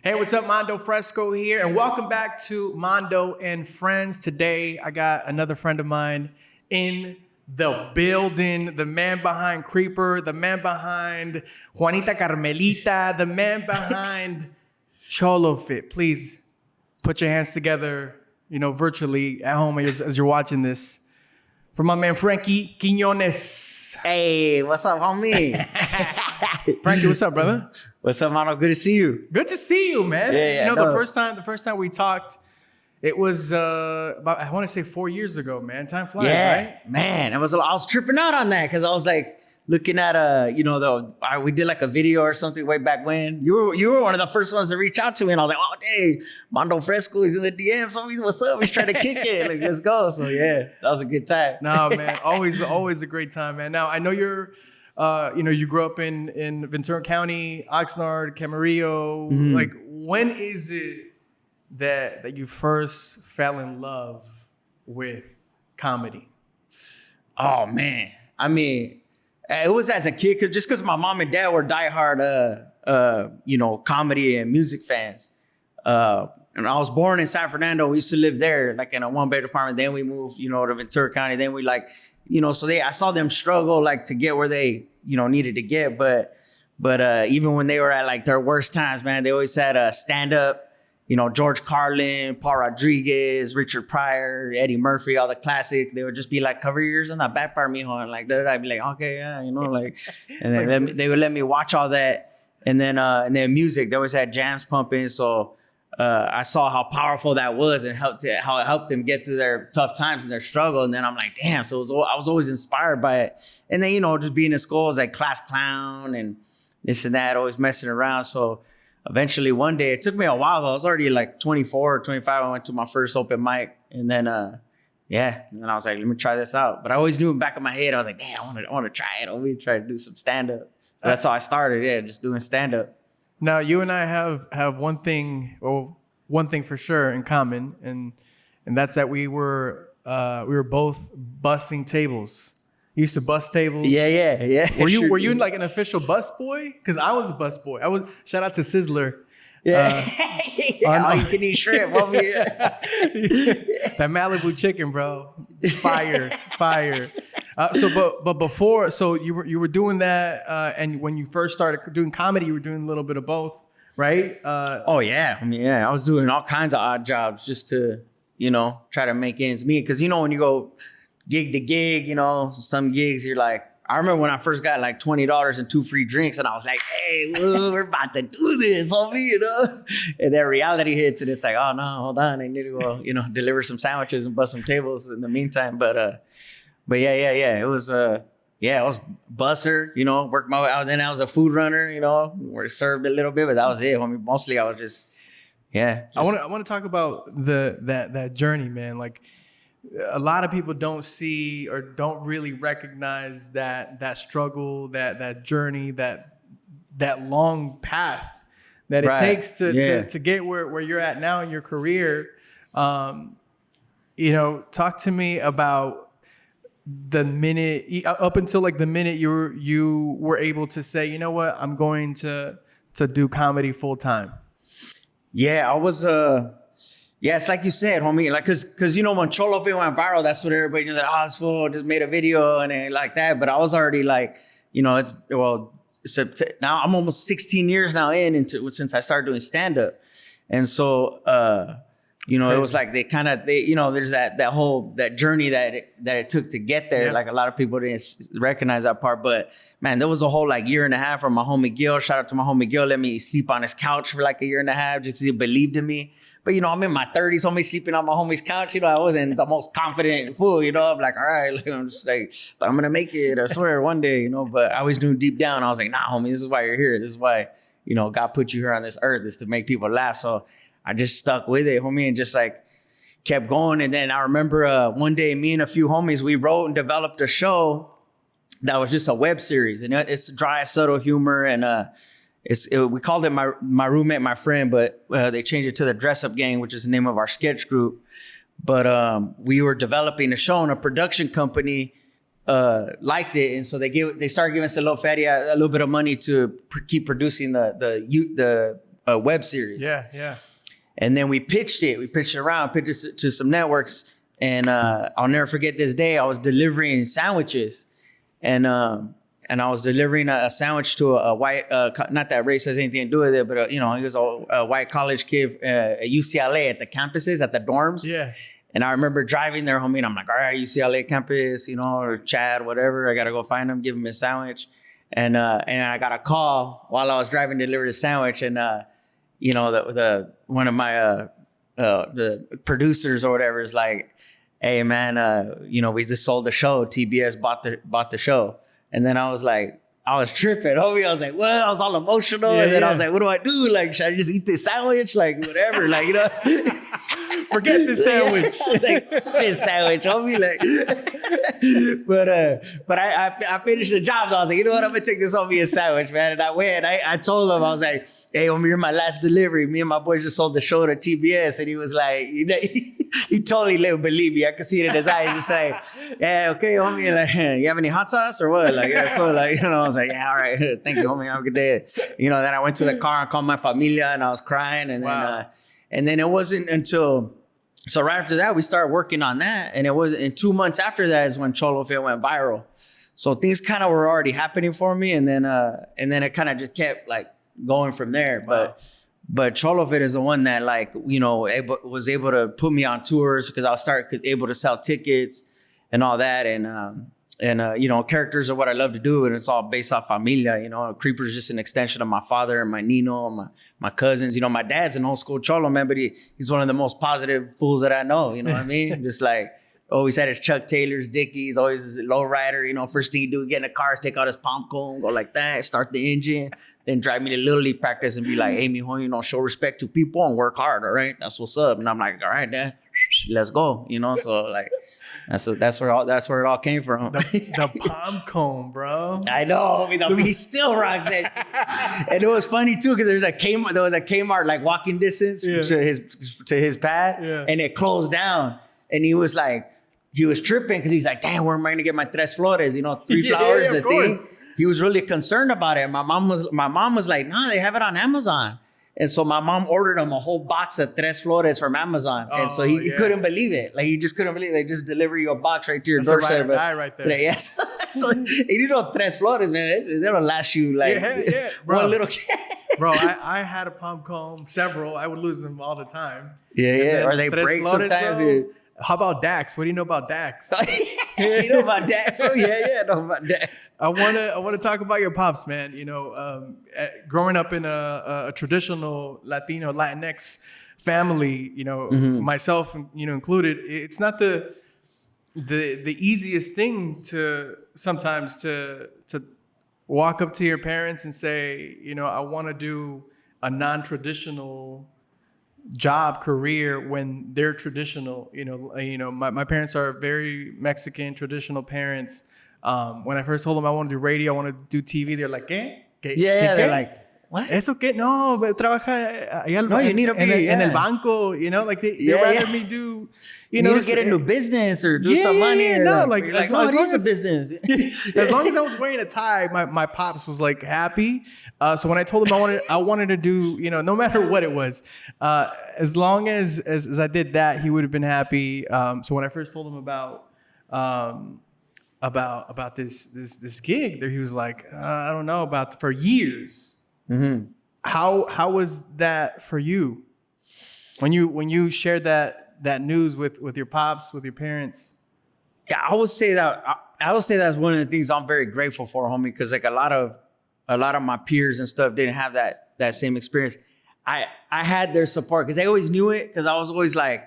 Hey, what's up? Mondo Fresco here, and welcome back to Mondo and Friends. Today, I got another friend of mine in the building, the man behind Creeper, the man behind Juanita Carmelita, the man behind Cholo Fit. Please put your hands together, virtually at home as you're watching this. For my man, Frankie Quiñones. Hey, what's up, homies? Frankie, what's up, brother? What's up, Mano? Good to see you. Good to see you, man. Yeah, the first time we talked, it was about, I want to say 4 years ago, man. Time flies, right? Man, I was tripping out on that because I was like looking at we did like a video or something way back when. You were one of the first ones to reach out to me, and I was like, oh dang, Mondo Fresco is in the DMs. So what's up? He's trying to kick it. Like, let's go. So yeah, that was a good time. No, man, always a great time, man. Now I know you're. You grew up in Ventura County, Oxnard, Camarillo. Mm-hmm. Like, when is it that you first fell in love with comedy? Oh man, I mean, it was as a kid, just because my mom and dad were diehard, comedy and music fans. And I was born in San Fernando. We used to live there, like in a one-bedroom apartment. Then we moved, to Ventura County. Then we I saw them struggle like to get where they, needed to get. But even when they were at like their worst times, man, they always had a stand-up, George Carlin, Paul Rodriguez, Richard Pryor, Eddie Murphy, all the classics. They would just be like, cover your ears on that back part, mijo. And like, I'd be like, okay, yeah, and then they would let me watch all that. And then music, they always had jams pumping. So I saw how powerful that was and how it helped them get through their tough times and their struggle. And then I'm like, damn. So I was always inspired by it. And then, just being in school, I was like class clown and this and that, always messing around. So eventually one day, it took me a while though. I was already like 24 or 25. I went to my first open mic. And then, and then I was like, let me try this out. But I always knew in the back of my head, I was like, damn, I want to try it. I want to try to do some stand-up. So that's how I started, just doing stand-up. Now, you and I have one thing for sure in common, and that's that we were both bussing tables. You used to bus tables. Yeah. Were you like an official bus boy? Because I was a bus boy. Shout out to Sizzler. Yeah. You can eat shrimp. That Malibu chicken, bro. Fire. But before, so you were doing that, and when you first started doing comedy, you were doing a little bit of both, right? Oh yeah, I was doing all kinds of odd jobs just to, try to make ends meet. Because when you go gig to gig, some gigs you're like, I remember when I first got like $20 and 2 free drinks, and I was like, hey, we're about to do this, homie, And then reality hits, and it's like, oh no, hold on, I need to go, deliver some sandwiches and bust some tables in the meantime. But yeah. It was I was busser, worked my way out. Then I was a food runner, where served a little bit, but that was it. I mean, mostly I was just. I want to talk about that journey, man. Like, a lot of people don't see or don't really recognize that struggle, that journey, that long path that it takes to get where you're at now in your career. Talk to me about the minute up until like the minute you were able to say, you know what, I'm going to do comedy full time. Yeah, I was it's like you said, homie, like cause when Cholo Fit went viral, that's what everybody knew, that this fool just made a video and it like that. But I was already like, now I'm almost 16 years now since I started doing stand-up. And so it was like there's that journey that it took to get there. Yeah. Like a lot of people didn't recognize that part, but man, there was a whole like year and a half from my homie Gil. Shout out to my homie Gil. Let me sleep on his couch for like a year and a half just because he believed in me. But I'm in my 30s, homie, sleeping on my homie's couch. I wasn't the most confident fool. I'm like, all right, I'm just like, I'm gonna make it. I swear, one day, But I always knew deep down, I was like, nah, homie, this is why you're here. This is why God put you here on this earth, is to make people laugh. So I just stuck with it, homie, and just like kept going. And then I remember one day, me and a few homies, we wrote and developed a show that was just a web series, and it's dry, subtle humor, and we called it my roommate, my friend, but they changed it to the Dress Up Gang, which is the name of our sketch group. But we were developing a show, and a production company liked it, and so they started giving us a little bit of money to keep producing the a web series. Yeah. And then we pitched it. We pitched it around, pitched it to some networks. And I'll never forget this day. I was delivering sandwiches, and I was delivering a sandwich to a white, not that race has anything to do with it, but he was a white college kid at UCLA at the campuses, at the dorms. Yeah. And I remember driving there, homie, and I'm like, all right, UCLA campus, or Chad, whatever. I got to go find him, give him a sandwich. And I got a call while I was driving to deliver the sandwich. And, the one of my, the producers or whatever is like, hey man, we just sold the show. TBS bought the show. And then I was like, I was tripping, homie. I was like, well, I was all emotional. And then I was like, what do I do? Like, should I just eat this sandwich? Like, whatever. Like, forget this sandwich. I was like, this sandwich, homie. Like, but I finished the job. So I was like, you know what? I'm gonna take this homie a sandwich, man. And I went. I told him, I was like, hey, homie, you're my last delivery. Me and my boys just sold the show to TBS. And he was like, he totally didn't believe me. I could see it in his eyes. Just like, yeah, okay, homie. Like, you have any hot sauce or what? Like, yeah, cool. Like, I was like, yeah, all right. Thank you, homie. Have a good day. Then I went to the car and called my familia and I was crying. And then, and then it wasn't until, so right after that, we started working on that. And it was in 2 months after that is when Cholo Fit went viral. So things kind of were already happening for me. And then it kind of just kept like going from there. But Cholo Fit is the one that was able to put me on tours because I was able to sell tickets and all that. And characters are what I love to do. And it's all based off familia, Creeper's just an extension of my father and my Nino, my cousins. My dad's an old school Cholo, man, but he's one of the most positive fools that I know. You know what I mean? Just like always had his Chuck Taylors, Dickies, always his low rider. First thing he do, get in the car, take out his palm cone, go like that, start the engine, then drive me to Little League practice and be like, hey, mijo, show respect to people and work hard, all right? That's what's up. And I'm like, all right, Dad, let's go, So like, that's where it all came from. The palm cone, bro. I know, he still rocks that. And it was funny too because there was a Kmart like walking distance to his pad, and it closed down. And he was like, he was tripping because he's like, damn, where am I gonna get my tres flores? 3 flowers, the thing. He was really concerned about it. My mom was like, no, they have it on Amazon. And so my mom ordered him a whole box of tres flores from Amazon. And so he couldn't believe it. Like he just couldn't believe it. They just deliver you a box right to your doorstep. Right there. Yes. So tres flores, man, they don't last you like one little kid. Bro, I had a palm cone, several. I would lose them all the time. Yeah. Or they break flores, sometimes. Bro. How about Dax? What do you know about Dax? You know about Dax? Oh yeah, I know about Dax. I wanna talk about your pops, man. Growing up in a traditional Latino Latinx family, myself, included, it's not the easiest thing to sometimes to walk up to your parents and say, I want to do a non-traditional job career when they're traditional. My parents are very Mexican traditional parents. When I first told them I want to do radio, I want to do TV, they're like, ¿qué? They're like, what? ¿Eso qué? No, but trabaja allá no, you need to be en el banco, like they rather me do, you need to get into business or do some money. Or no, like no, it is a business. As long as I was wearing a tie, my pops was like happy. So when I told him I wanted to do, no matter what it was, as long as I did that, he would have been happy. So when I first told him about this gig, there he was like, I don't know about for years. Mm-hmm. How was that for you when you shared that news with your pops, with your parents? Yeah, I would say that's one of the things I'm very grateful for, homie, because like a lot of my peers and stuff didn't have that same experience. I had their support because they always knew it, because I was always like,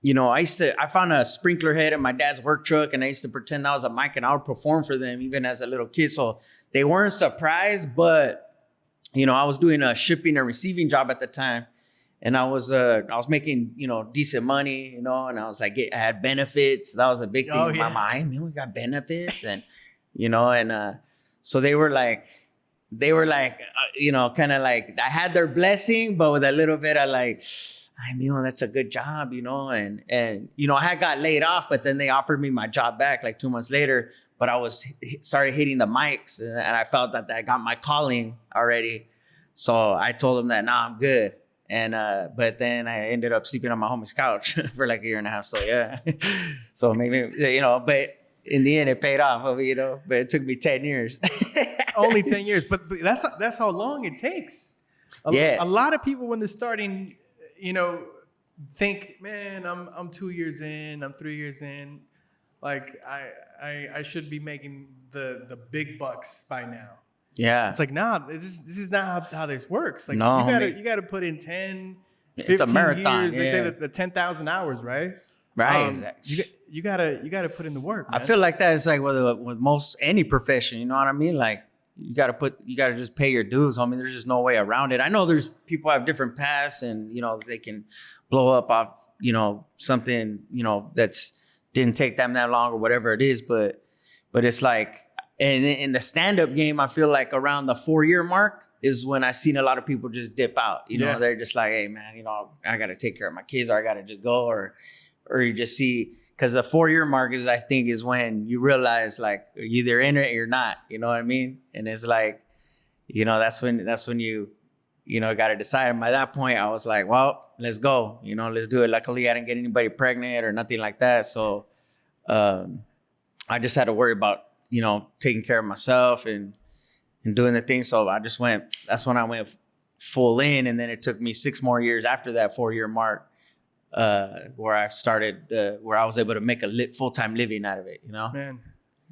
I found a sprinkler head in my dad's work truck and I used to pretend that was a mic and I would perform for them even as a little kid. So they weren't surprised, but I was doing a shipping and receiving job at the time, and I was making, decent money, and I was like, I had benefits. That was a big thing in my mind. We got benefits, and so they were like, kind of like, I had their blessing, but with a little bit of like, that's a good job, and I had got laid off, but then they offered me my job back like 2 months later. But I started hitting the mics, and I felt that I got my calling already. So I told him that, nah, I'm good. And but then I ended up sleeping on my homie's couch for like a year and a half. So yeah. So maybe, you know, but in the end it paid off, you know, but it took me 10 years. Only 10 years, but that's how long it takes. A lot of people when they're starting, you know, think, man, I'm 2 years in, I'm 3 years in, like I should be making the big bucks by now. Yeah. It's like, nah, this is not how this works. Like No, you gotta put in 10, 15 it's a marathon. years. They say that the 10,000 hours, right? Right. Exactly. You gotta put in the work, man. I feel like that is like with most any profession, you know what I mean? Like you gotta just pay your dues. I mean, there's just no way around it. I know there's people have different paths and, you know, they can blow up off, you know, something, you know, that's didn't take them that long or whatever it is. But it's like, and in the stand-up game, I feel like around the 4-year mark is when I seen a lot of people just dip out. You know, they're just like, hey man, you know, I gotta take care of my kids or I gotta just go or you just see, because the 4-year mark is, I think, is when you realize like you're either in it or you're not. You know what I mean? And it's like, you know, that's when you got to decide. And by that point, I was like, well, let's go. You know, let's do it. Luckily, I didn't get anybody pregnant or nothing like that. So I just had to worry about, you know, taking care of myself and doing the thing. So that's when I went full in. And then it took me 6 more years after that 4-year mark where I started, where I was able to make a full-time living out of it, you know? Man.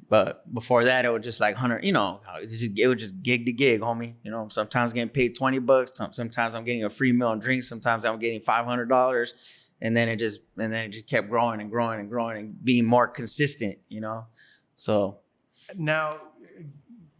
But before that, it was just like 100, you know, it was just gig to gig, homie. You know, sometimes getting paid $20, sometimes I'm getting a free meal and drinks, sometimes I'm getting $500. And then it just kept growing and growing and growing and being more consistent, you know? So now,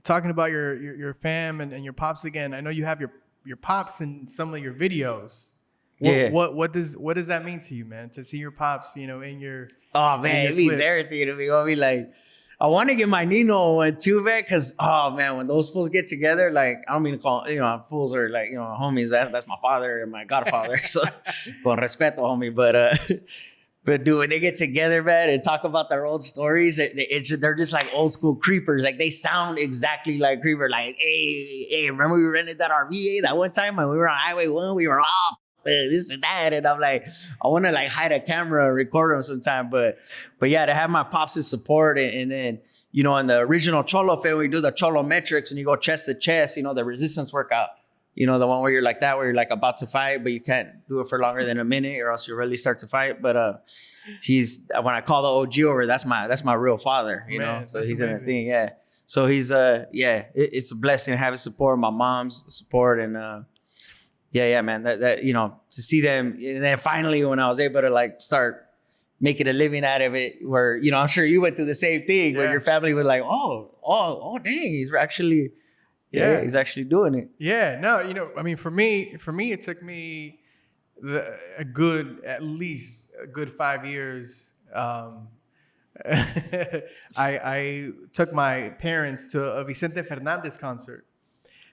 talking about your fam and your pops again, I know you have your pops in some of your videos. What does that mean to you, man? To see your pops, you know, in your it means everything to me. I mean, like, I want to get my Nino one too, man, because when those fools get together, like, I don't mean to call, you know, fools are like, you know, homies. That's my father and my godfather. So, con respeto, homie. But dude, when they get together, man, and talk about their old stories, they're just like old school creepers. Like, they sound exactly like creeper. Like, hey, remember we rented that RV that one time when we were on Highway 1? We were off. This and that, and I'm like, I want to like hide a camera and record them sometime, but yeah, to have my pops' support, and then, you know, in the original Cholo film, we do the Cholo metrics, and you go chest to chest, you know, the resistance workout, you know, the one where you're like that, where you're like about to fight, but you can't do it for longer than a minute, or else you really start to fight. But when I call the OG over, that's my real father, you know, so he's in the thing, yeah. So he's it's a blessing having support, my mom's support, and yeah, man. That you know, to see them, and then finally when I was able to like start making a living out of it, where, you know, I'm sure you went through the same thing, where your family was like, oh, dang, he's actually, he's actually doing it. Yeah, no, you know, I mean, for me, it took me at least a good 5 years. I took my parents to a Vicente Fernandez concert.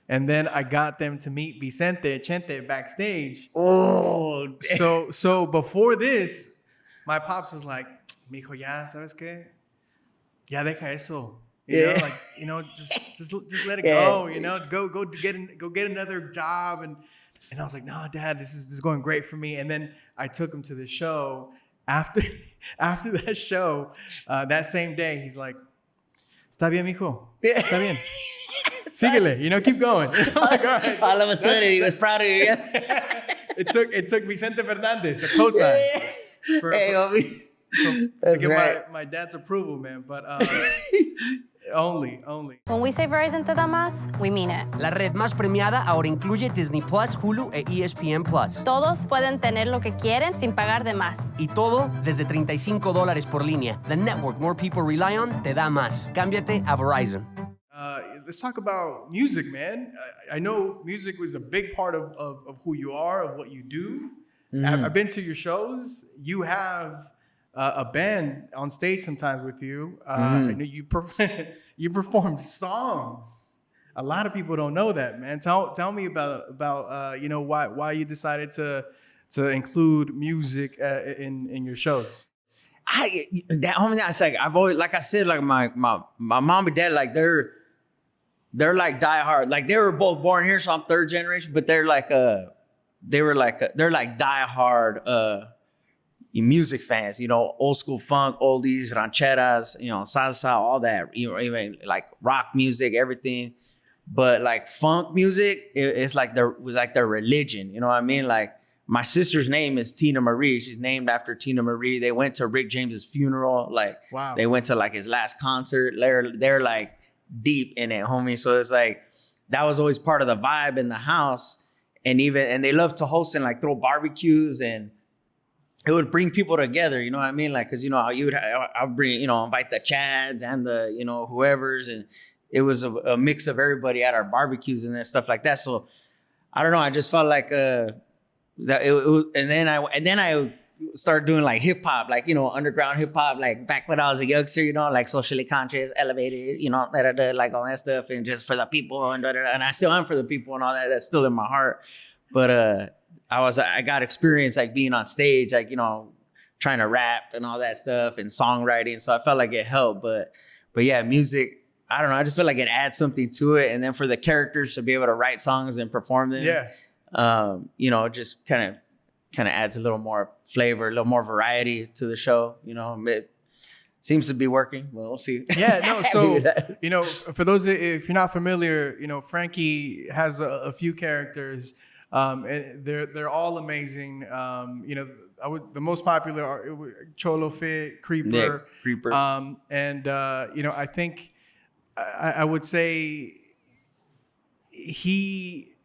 And then I got them to meet Vicente Chente backstage. Oh, so before this, my pops was like, "Mijo, ya, ¿sabes qué? Ya deja eso. You know, like, you know, just let it go. You know, go get another job." And I was like, "No, Dad, this is going great for me." And then I took him to the show. After that show, that same day, he's like, "Está bien, mijo. Está bien. Síguele, you know, keep going." Like, all right. All of a sudden, he was proud of you. It took Vicente Fernandez, a cosign, to get my dad's approval, man. But only. When we say Verizon te da más, we mean it. La red más premiada ahora incluye Disney Plus, Hulu e ESPN Plus. Todos pueden tener lo que quieren sin pagar de más. Y todo desde $35 por línea. The network more people rely on te da más. Cámbiate a Verizon. Let's talk about music, man. I know music was a big part of who you are, of what you do. Mm-hmm. I've been to your shows. You have a band on stage sometimes with you. I know you perform songs. A lot of people don't know that, man. Tell me about you know, why you decided to include music in your shows. It's like, I've always, like I said, like my mom and dad, like they're like diehard. Like they were both born here, so I'm third generation, but they're like they're like diehard music fans, you know, old school funk, oldies, rancheras, you know, salsa, all that, you know, even like rock music, everything. But like funk music, it's like their religion, you know what I mean? Like my sister's name is Tina Marie. She's named after Tina Marie. They went to Rick James's funeral. Like, Wow. They went to like his last concert. They're like deep in it, homie. So it's like that was always part of the vibe in the house. And they love to host and like throw barbecues, and it would bring people together. You know what I mean? Like, cause you know, I'll bring, you know, invite the Chads and the, you know, whoever's, and it was a mix of everybody at our barbecues and then stuff like that. So I don't know. I just felt like that it was, and then I started doing like hip hop, like, you know, underground hip hop, like back when I was a youngster, you know, like socially conscious, elevated, you know, like all that stuff, and just for the people, and I still am for the people and all that. That's still in my heart. But I got experience like being on stage, like, you know, trying to rap and all that stuff and songwriting. So I felt like it helped. But yeah, music, I don't know. I just feel like it adds something to it. And then for the characters to be able to write songs and perform them, you know, it just kind of adds a little more flavor, a little more variety to the show. You know, it seems to be working. Well, we'll see. Yeah, no. So, you know, for those, if you're not familiar, you know, Frankie has a few characters, and they're all amazing. You know, the most popular are Cholo Fit, Creeper, Nick, Creeper. And you know, I think I would say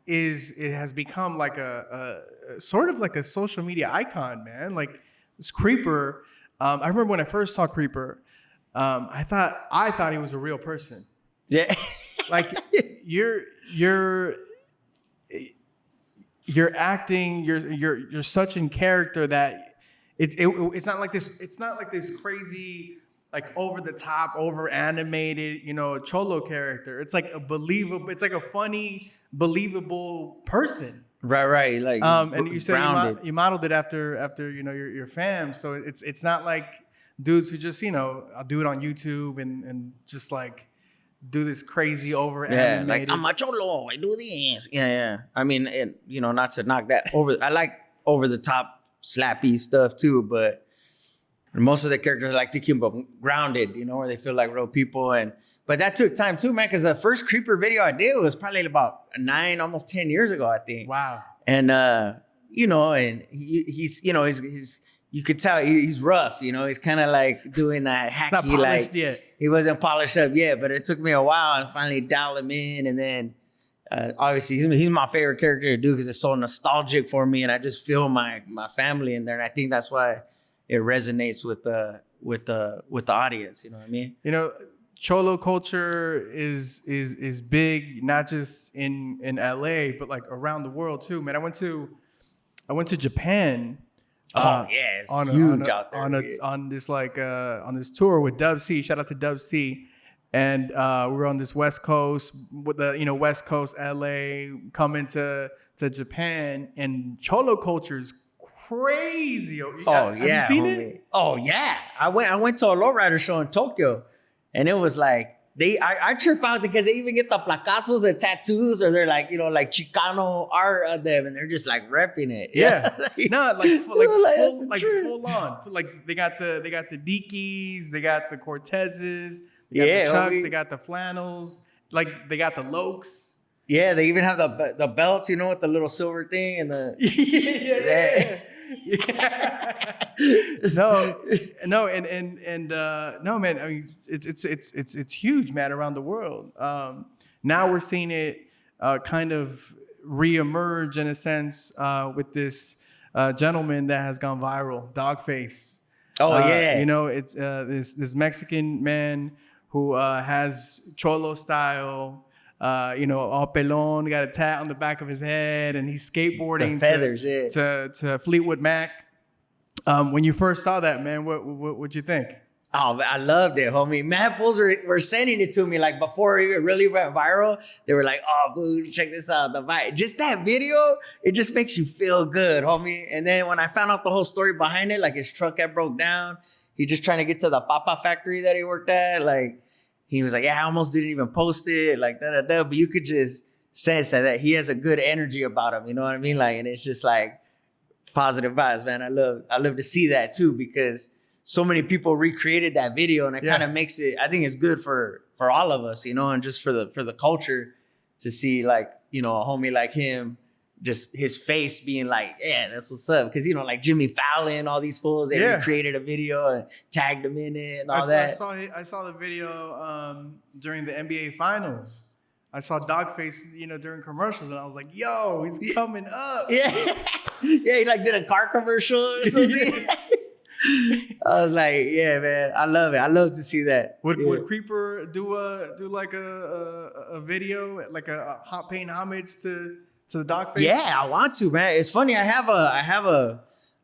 it has become like a sort of like a social media icon, man. Like this Creeper. I remember when I first saw Creeper, I thought he was a real person. Yeah. Like you're acting, you're such in character that it's not like this crazy, like over the top, over animated, you know, cholo character. It's like it's like a funny, believable person. Right. Like, and you said you modeled it after you know your fam. So it's not like dudes who just, you know, I'll do it on YouTube and just like do this crazy over animated. like I'm a cholo, I do this. Yeah. I mean, you know, not to knock that over. I like over the top slappy stuff too, but most of the characters I like to keep them grounded, you know, where they feel like real people. But that took time too, man, because the first Creeper video I did was probably about 9, almost 10 years ago, I think. Wow. And you know, and he's you know, he's you could tell he's rough, you know, he's kind of like doing that hacky, It's not polished like yet. He wasn't polished up yet, but it took me a while and finally dial him in. And then obviously he's my favorite character to do because it's so nostalgic for me, and I just feel my family in there, and I think that's why it resonates with the audience. You know what I mean? You know, cholo culture is big, not just in LA, but like around the world too, man. I went to Japan. It's huge out there. On this tour with Dub C. Shout out to Dub C. And we were on this West Coast with West Coast LA, coming to Japan, and cholo culture's crazy. Have you seen it? Oh yeah. I went to a lowrider show in Tokyo, and it was like I trip out because they even get the placazos and tattoos, or they're like, you know, like Chicano art of them, and they're just like repping it. Yeah. No, like true. full on. Like they got the Dickies, they got the Cortezes, they got the Chucks, they got the flannels, like they got the Lokes. Yeah, they even have the belts, you know, with the little silver thing and the yeah. No, man. I mean, it's huge, man, around the world. Now we're seeing it kind of reemerge in a sense with this gentleman that has gone viral, Dogface. Oh yeah, you know, it's this Mexican man who has cholo style. You know, all pelon, got a tat on the back of his head, and he's skateboarding the feathers, to Fleetwood Mac. When you first saw that, man, what'd you think? Oh, I loved it, homie. Mad fools were sending it to me like before it really went viral. They were like, "Oh, dude, check this out." Just that video, it just makes you feel good, homie. And then when I found out the whole story behind it, like his truck had broke down, he just trying to get to the papa factory that he worked at, like. he was like, yeah, I almost didn't even post it, like da. But you could just sense that he has a good energy about him. You know what I mean? Like, and it's just like positive vibes, man. I love to see that too, because so many people recreated that video, and it kind of makes it. I think it's good for all of us, you know, and just for the culture to see, like, you know, a homie like him, just his face being like, yeah, that's what's up. Because, you know, like Jimmy Fallon, all these fools, they recreated a video and tagged him in it and all that. I saw the video during the NBA Finals. I saw Dogface, you know, during commercials, and I was like, yo, he's coming up. Yeah. Yeah, he like did a car commercial or something. I was like, yeah, man, I love it. I love to see that. Would Creeper do like a video, like a hot paying homage to the Dogface? Yeah, I want to, man. It's funny. I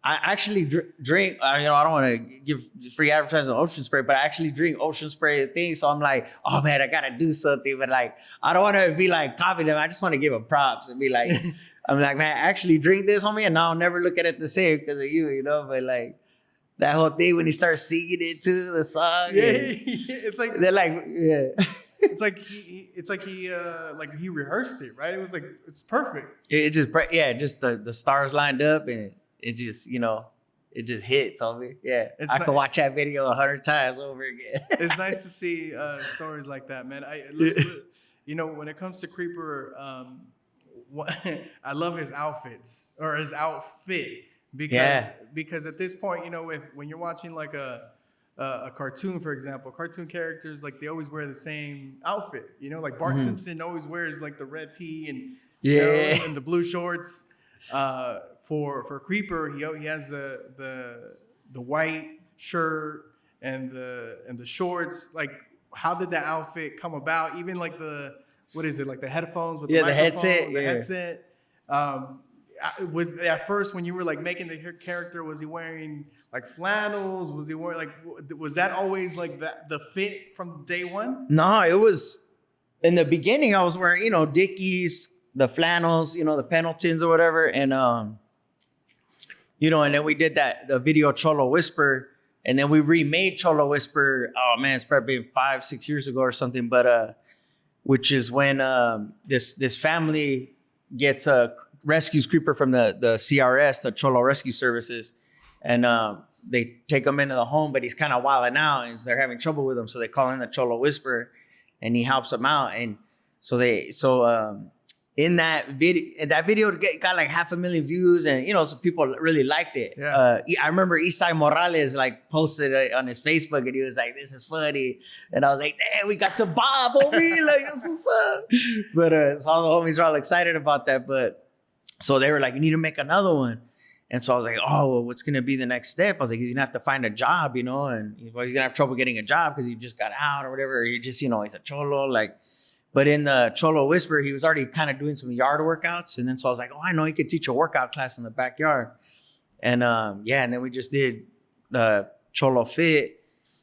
actually drink. You know, I don't want to give free advertising on Ocean Spray, but I actually drink Ocean Spray things. So I'm like, oh man, I gotta do something. But like, I don't want to be like copying them. I just want to give them props and be like, I'm like, man, I actually drink this, homie, and now I'll never look at it the same because of you, you know. But like that whole thing when he starts singing it too, the song. Yeah, it's like they're like, yeah. It's like he rehearsed it, right? It was like, it's perfect. It just just the stars lined up, and it just, you know, it just hits on me. Yeah, I could watch that video 100 times over again. It's nice to see stories like that, man. You know, when it comes to Creeper, I love his outfits, or his outfit, because at this point, you know, when you're watching like a cartoon, for example, cartoon characters, like they always wear the same outfit. You know, like Bart Simpson always wears like the red tee and you know, and the blue shorts. For Creeper, he has the white shirt and the shorts. Like, how did that outfit come about? Even like the headphones with the microphone, the headset. Was at first, when you were like making the character, was he wearing like flannels? Was he wearing was that always like the fit from day one? No, it was in the beginning. I was wearing, you know, Dickies, the flannels, you know, the Pendletons or whatever, and you know, and then we did the video Cholo Whisper, and then we remade Cholo Whisper. Oh man, it's probably been 5-6 years ago or something, but which is when this family gets rescues Creeper from the CRS, the Cholo Rescue Services, and they take him into the home, but he's kind of wilding out, and they're having trouble with him, so they call in the Cholo Whisperer, and he helps them out, and in that video got like 500,000 views, and you know, some people really liked it. Yeah. I remember Isai Morales like posted it on his Facebook, and he was like, "This is funny," and I was like, "Damn, we got to Bob, homie, like that's what's up." But so all the homies are all excited about that, but. So they were like, you need to make another one. And so I was like, oh, well, what's going to be the next step? I was like, he's going to have to find a job, you know, and he's going to have trouble getting a job because he just got out or whatever. Or he just, you know, he's a cholo. Like, but in the Cholo Whisper, he was already kind of doing some yard workouts. And then so I was like, oh, I know he could teach a workout class in the backyard. And and then we just did the Cholo Fit.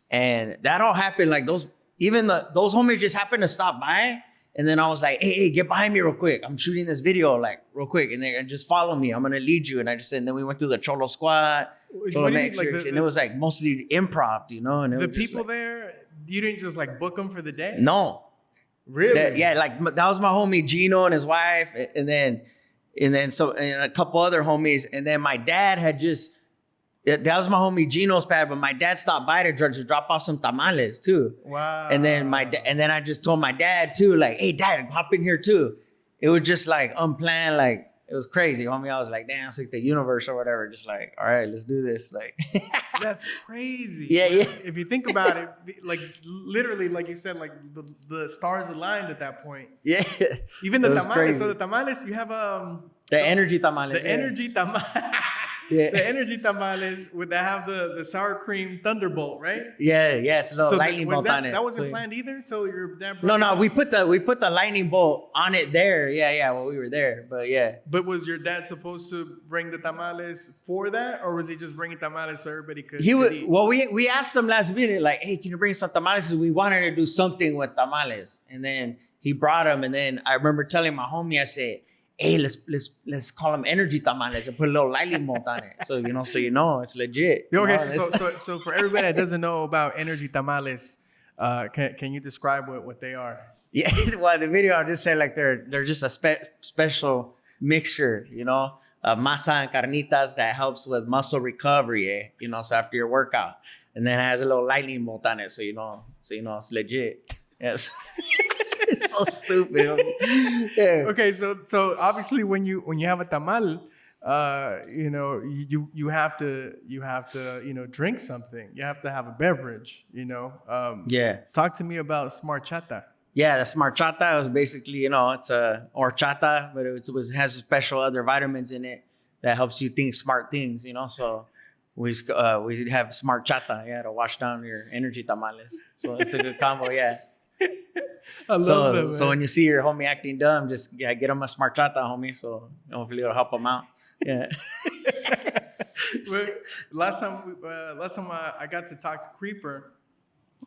And that all happened like those homies just happened to stop by. And then I was like, hey, get behind me real quick. I'm shooting this video like real quick. And then just follow me. I'm going to lead you. And then we went through the Cholo Squad, Cholo Matrix, and it was like mostly improv, you know? And the people there, you didn't just like book them for the day? No. Really? Like that was my homie Gino and his wife. And then a couple other homies. And then my dad had that was my homie Gino's pad, but my dad stopped by to drop off some tamales too. Wow. And then I just told my dad too, like, hey dad, hop in here too. It was just like unplanned, like it was crazy, homie. I was like, damn, it's like the universe or whatever. Just like, all right, let's do this. Like that's crazy. Yeah. If you think about it, like literally, like you said, like the stars aligned at that point. Yeah. Even the tamales. Crazy. So the tamales, you have the energy tamales. The energy tamales. Yeah. The energy tamales would have the sour cream thunderbolt, right? Yeah, it's a little lightning bolt on it. That wasn't planned either till your dad. No, we put the lightning bolt on it there. Yeah, while we were there, but yeah. But was your dad supposed to bring the tamales for that, or was he just bringing tamales so everybody could? Eat? Well, we asked him last minute, like, hey, can you bring some tamales? We wanted to do something with tamales, and then he brought them, and then I remember telling my homie, I said, hey, let's call them energy tamales and put a little lightning bolt on it. So you know it's legit. Okay, so for everybody that doesn't know about energy tamales, Can you describe what they are? Yeah, well, the video I'll just say like they're just a special mixture, you know, masa and carnitas that helps with muscle recovery, you know, so after your workout, and then it has a little lightning bolt on it, so you know it's legit. Yes, it's so stupid. Yeah. Okay, so obviously when you have a tamal, you know, you have to you know, drink something. You have to have a beverage. You know. Yeah. Talk to me about Smart Chata. Yeah, the Smart Chata was basically, you know, it's a horchata, but it has special other vitamins in it that helps you think smart things, you know. So we have Smart Chata, yeah, to wash down your energy tamales. So it's a good combo, yeah. I love that, man. So when you see your homie acting dumb, just get him a Smart Chata, homie. So hopefully it'll help him out. Yeah. last time I got to talk to Creeper,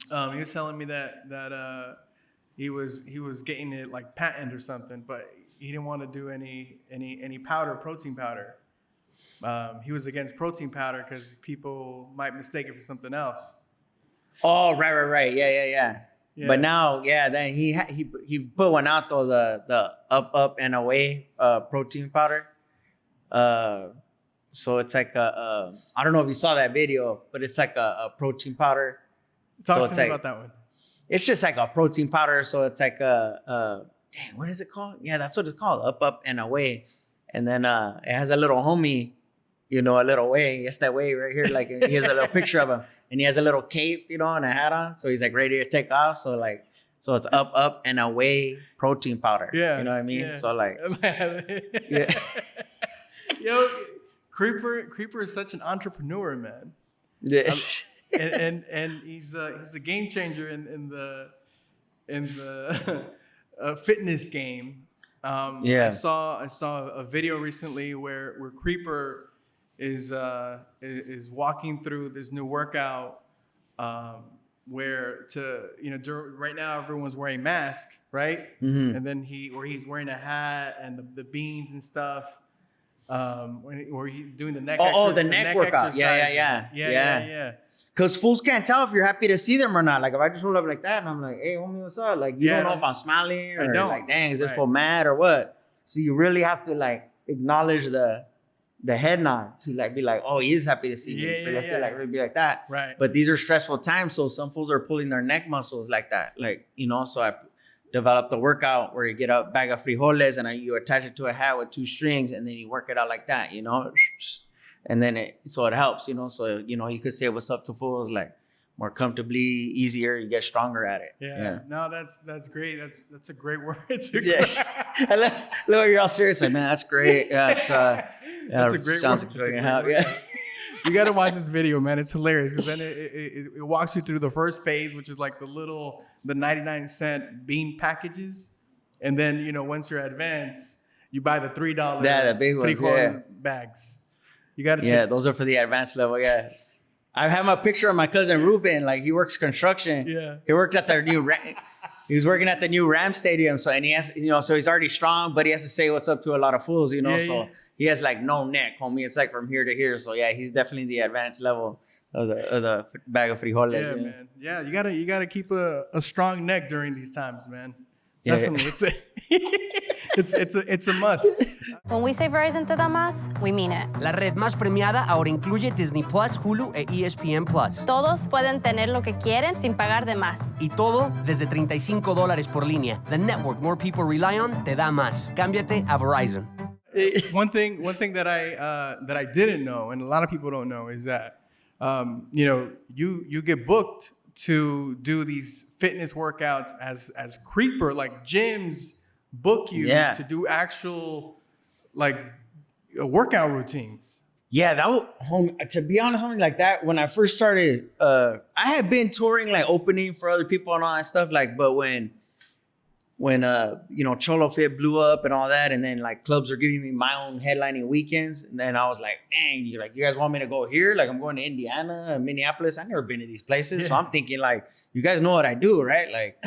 he was telling me that he was getting it like patent or something, but he didn't want to do any protein powder. He was against protein powder because people might mistake it for something else. Oh, right. Yeah. But now, yeah, then he put one out though, the up and away protein powder. So it's like I don't know if you saw that video, but it's like a protein powder. Talk to me about that one. It's just like a protein powder. So it's like dang, what is it called? Yeah, that's what it's called. Up and away. And then it has a little homie, you know, a little way. It's that way right here. Like he has a little picture of him. And he has a little cape, you know, and a hat on. So he's like ready to take off. So it's up and away protein powder. Yeah. You know what I mean? Yeah. So like, yeah. Yo, Creeper is such an entrepreneur, man. Yeah. And he's a game changer in the fitness game. Yeah. I saw a video recently where Creeper is walking through this new workout where right now everyone's wearing masks, right? Mm-hmm. And then he's wearing a hat and the beans and stuff. Or he's doing the neck. The neck workout. Yeah. Because fools can't tell if you're happy to see them or not. Like if I just roll up like that and I'm like, hey, homie, what's up? Like you don't know if I'm smiling or like, dang, is this for mad or what? So you really have to like acknowledge the head nod to like be like, oh, he is happy to see me. So you have to like really be like that. Right. But these are stressful times, so some fools are pulling their neck muscles like that. Like, you know, so I developed a workout where you get a bag of frijoles and you attach it to a hat with 2 strings and then you work it out like that, you know? And then it helps, you know? So, you know, you could say what's up to fools like more comfortably, easier, you get stronger at it. Yeah. No, that's great. That's a great word. Look, you're all serious. Like, man, that's great. Yeah, it's that's a great sounds word. like it's help. Yeah. You got to watch this video, man. It's hilarious because then it walks you through the first phase, which is like the 99-cent bean packages. And then, you know, once you're advanced, you buy the $3 the big ones, frijol bags. You got to check. Those are for the advanced level. Yeah. I have a picture of my cousin Ruben. Like he works construction. Yeah. He worked at their new. He was working at the new Ram Stadium. So and he has, you know, so he's already strong, but he has to say what's up to a lot of fools, you know. He has like no neck, homie. It's like from here to here. So yeah, he's definitely the advanced level of the bag of frijoles. Yeah, man. Yeah, you gotta keep a strong neck during these times, man. Yeah. Definitely. It's a must. When we say Verizon te da más, we mean it. La red más premiada ahora incluye Disney Plus, Hulu e ESPN Plus. Todos pueden tener lo que quieren sin pagar de más. Y todo desde $35 por línea. The network more people rely on te da más. Cámbiate a Verizon. One thing that I didn't know, and a lot of people don't know, is that you know, you get booked to do these fitness workouts as Creeper, like gyms book you to do actual like workout routines. Yeah, that was to be honest, homie, like that when I first started, I had been touring like opening for other people and all that stuff, like, but when you know, Cholo Fit blew up and all that, and then like clubs are giving me my own headlining weekends, and then I was like, dang, you guys want me to go here? Like I'm going to Indiana, Minneapolis. I've never been to these places. So I'm thinking like, you guys know what I do, right? Like,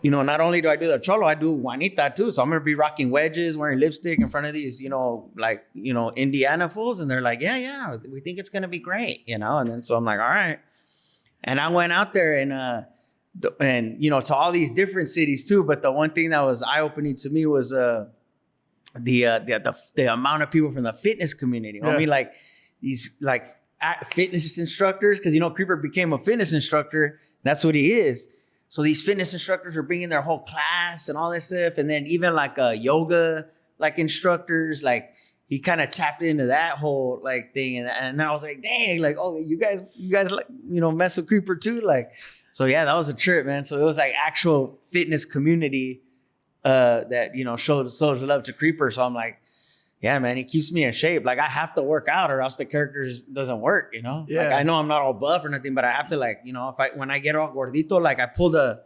you know, not only do I do the Cholo, I do Juanita too. So I'm gonna be rocking wedges, wearing lipstick in front of these, you know, like, you know, Indiana fools. And they're like, yeah, we think it's gonna be great, you know? And then so I'm like, all right. And I went out there and and to all these different cities too. But the one thing that was eye opening to me was the amount of people from the fitness community. I mean, like these like fitness instructors, because Creeper became a fitness instructor. That's what he is. So these fitness instructors are bringing their whole class and all this stuff, and then even like yoga like instructors, like he kind of tapped into that whole like thing, and I was like, dang, like, oh, you guys like mess with Creeper too, like. So yeah, that was a trip, man. So it was like actual fitness community that showed love to Creeper. So I'm like, yeah, man, he keeps me in shape. Like I have to work out or else the character doesn't work, Yeah. Like I know I'm not all buff or nothing, but I have to like, when I get all gordito, like I pulled a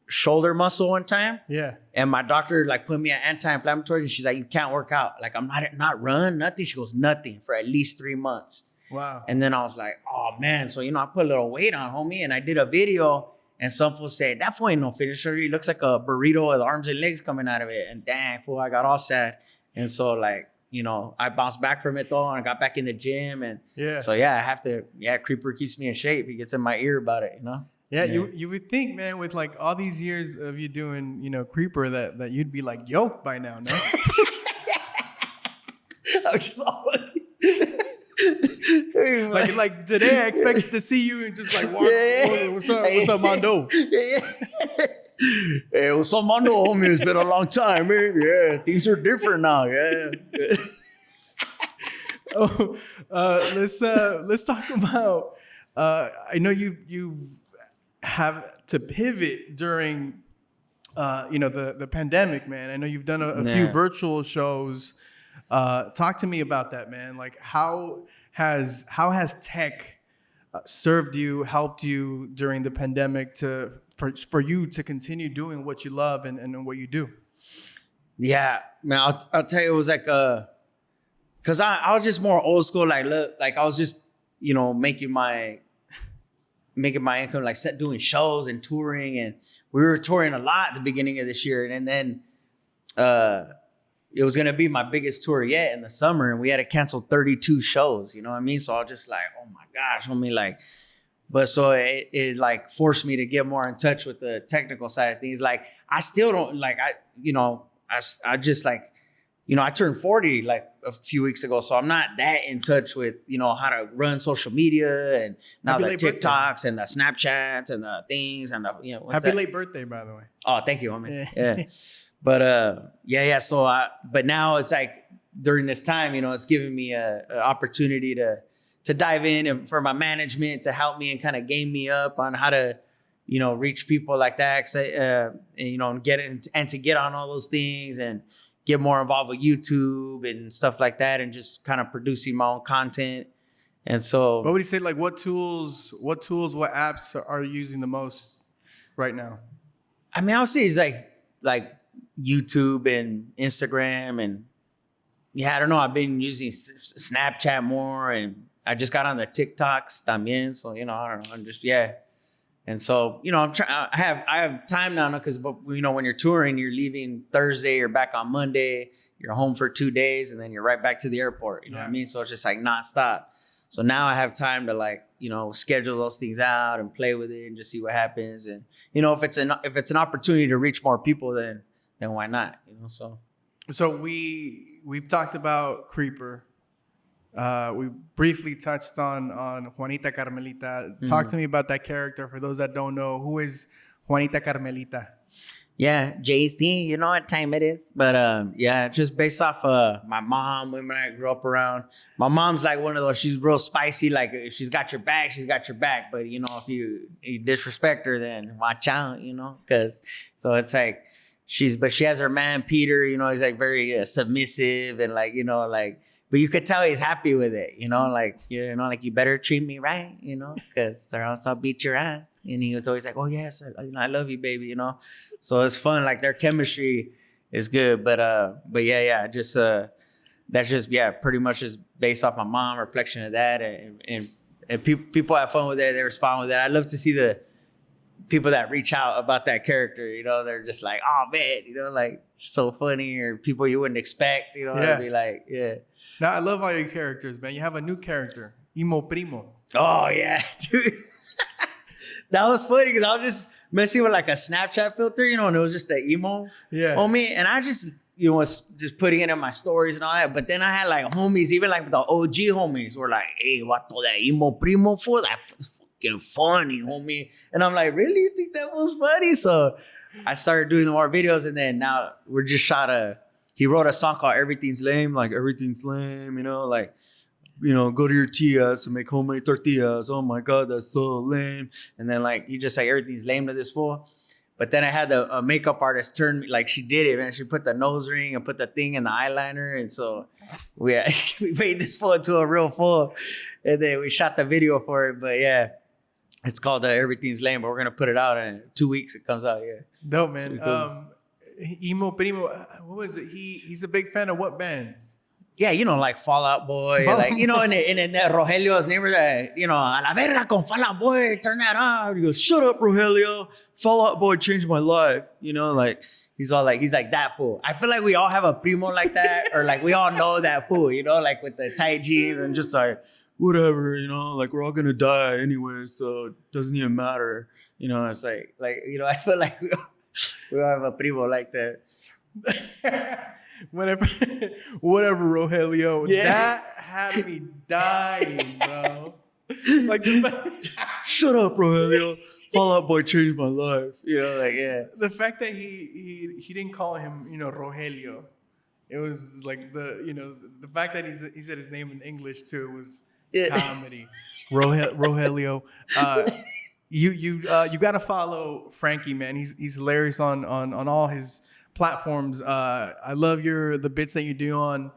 shoulder muscle one time. Yeah. And my doctor like put me on anti-inflammatories and she's like, you can't work out. Like I'm not run, nothing. She goes, nothing for at least 3 months. Wow. And then I was like, oh man. So, I put a little weight on, homie. And I did a video and some fool said, that fool ain't no finisher. He looks like a burrito with arms and legs coming out of it. And dang, fool, I got all sad. And so like, I bounced back from it though. And I got back in the gym. And so yeah, I have to, Creeper keeps me in shape. He gets in my ear about it, Yeah, you would think, man, with like all these years of you doing, Creeper, that you'd be like yoked by now, no? I'm just always... like today I expected to see you and just like walk. Yeah. What's up, Mondo? Hey, what's up, Mondo, homie? It's been a long time, man. Yeah, things are different now. Yeah. Let's talk about. I know you have to pivot during, the pandemic, man. I know you've done a few virtual shows. Talk to me about that, man. Like how has tech served you, helped you during the pandemic for you to continue doing what you love and what you do? Yeah, man, I'll tell you, it was like, cause I was just more old school. Like, look, like I was just, making my income, like doing shows and touring, and we were touring a lot at the beginning of this year, and then, it was going to be my biggest tour yet in the summer. And we had to cancel 32 shows. You know what I mean? So I was just like, oh my gosh, but so it like forced me to get more in touch with the technical side of things. Like I still don't I just like, I turned 40 like a few weeks ago. So I'm not that in touch with, how to run social media and now the TikToks and the Snapchats and the things and the, Happy late birthday, by the way. Oh, thank you, homie. Yeah. But so but now it's like during this time, it's giving me a opportunity to dive in and for my management to help me and kind of game me up on how to, reach people like that, and get it and to get on all those things and get more involved with YouTube and stuff like that, and just kind of producing my own content. And so, what would you say? Like, what tools, what apps are you using the most right now? I mean, I'll say it's like YouTube and Instagram, and I don't know. I've been using Snapchat more, and I just got on the TikToks también. So I don't know. I'm just and so I'm trying. I have time now, because when you're touring, you're leaving Thursday, you're back on Monday, you're home for 2 days, and then you're right back to the airport. You know what I mean? So it's just like nonstop. So now I have time to schedule those things out and play with it and just see what happens. And if it's an opportunity to reach more people, then why not? So we've talked about Creeper. We briefly touched on Juanita Carmelita. Mm-hmm. Talk to me about that character. For those that don't know, who is Juanita Carmelita? Yeah, JC, you know what time it is. But just based off my mom, women I grew up around. My mom's like one of those, she's real spicy. Like if she's got your back, she's got your back. But if you disrespect her, then watch out, because so it's like she has her man Peter, he's like very submissive and but you could tell he's happy with it, like you better treat me right, because or else I'll beat your ass. And he was always like, oh yes, I love you, baby, So it's fun. Like their chemistry is good, but just that's just pretty much just based off my mom, reflection of that, and people have fun with it. They respond with that. I love to see the people that reach out about that character. They're just like, oh man, like so funny, or people you wouldn't expect. To be like, Now I love all your characters, man. You have a new character, Imo Primo. Oh yeah, dude. That was funny because messing with like a Snapchat filter, you know, and it was just the emo homie. And I just, you know, was just putting it in my stories and all that. But then I had like homies, even like the OG homies were like, hey, what that emo primo for? That's fucking funny, homie. And I'm like, really? You think that was funny? So I started doing more videos, and then now we're just he wrote a song called Everything's Lame, like everything's lame, you know, like, you know, go to your tias and make homemade tortillas. Oh my God, that's so lame. And then like, he just like, everything's lame to this fool. But then I had a makeup artist turn me, like she did it, man. She put the nose ring and put the thing in the eyeliner. And so we made this fool into a real fool. And then we shot the video for it. But yeah, it's called Everything's Lame, but we're going to put it out in 2 weeks. It comes out, yeah. Dope, man. Cool. Emo Primo, what was it? He's a big fan of what bands? Yeah, you know, like Fall Out Boy, like, you know, and Rogelio's name was, you know, a la verga con Fall Out Boy, turn that on. He goes, shut up, Rogelio. Fall Out Boy changed my life. You know, like, he's like that fool. I feel like we all have a primo like that, or like we all know that fool, you know, like with the tight jeans and just like, whatever, you know, like we're all gonna die anyway, so it doesn't even matter. You know, it's like, you know, I feel like we all have a primo like that. whatever, Rogelio. Yeah. That had me dying, bro. Like, shut up, Rogelio. Fall Out Boy changed my life. You know, like, yeah. The fact that he didn't call him, you know, Rogelio. It was like the fact that he said his name in English too was comedy. Rogelio. You gotta follow Frankie, man. He's hilarious on all his platforms. I love the bits that you do on,